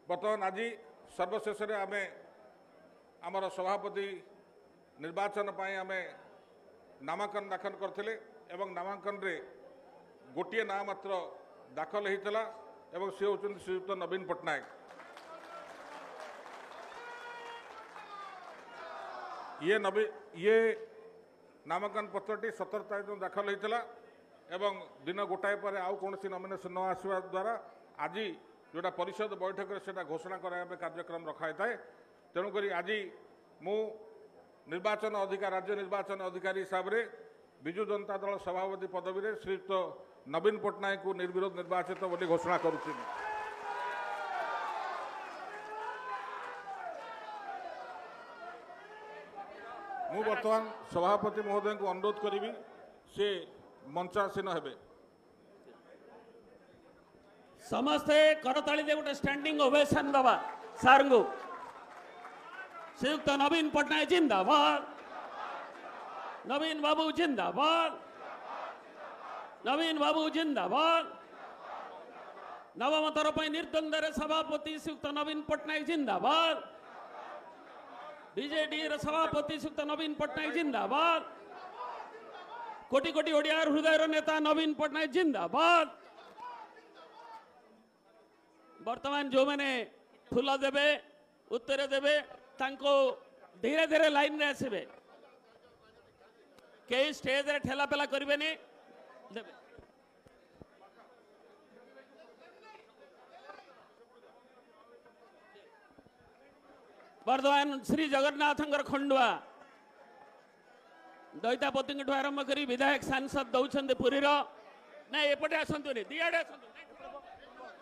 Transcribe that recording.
बर्तमान आज सर्वशेष आम आमर सभापति निर्वाचन आम नामांकन दाखल करथिले एवं नामांकन रे गोटे ना मात्र दाखल होता एवं सी होचुंती श्रीयुक्त नवीन पट्टनायक। ये नामांकन पत्रटी 17 तारीख दाखल होता एवं दिन गोटाए पर आउ कौन नॉमिनेशन न आसवा द्वारा आज जोटा परिषद बैठक से घोषणा कराया कार्यक्रम रखाई थाए। तेणुक आज मु निर्वाचन अधिकारी राज्य निर्वाचन अधिकारी हिसाब से विजु जनता दल सभापति पदवी में श्रीयुक्त नवीन पट्टनायक को निर्विरोध निर्वाचित बोली घोषणा करुच्ची। मु बर्तमान सभापति महोदय को अनुरोध करी से मंचासीन हेबे। समस्ते करताली दे गोटे स्टैंडिंग ओवेशन दबा सार को। श्रीयुक्त नवीन पट्टनायक जिंदाबाद, नवीन बाबू जिंदाबाद, नवीन बाबू जिंदाबाद। नवम तरफ निर्द्वंद्व सभापति श्रीयुक्त नवीन पट्टनायक जिंदाबाद, बीजेडी सभापति श्रीयुक्त नवीन पट्टनायक जिंदाबाद, कोटि कोटि ओडिया हृदय नेता नवीन पट्टनायक जिंदाबाद। वर्तमान जो मैंने फूल देवे उत्तर देवे तांको धीरे धीरे लाइन रे आसबे, कई स्टेज रे ठेला पेला करेंगे देवे। वर्तमान श्री जगन्नाथ खंडुआ दैतापति आरंभ कर विधायक सांसद दौरान पुरी ना एपटे आसतुनि दिआड़े आसतु।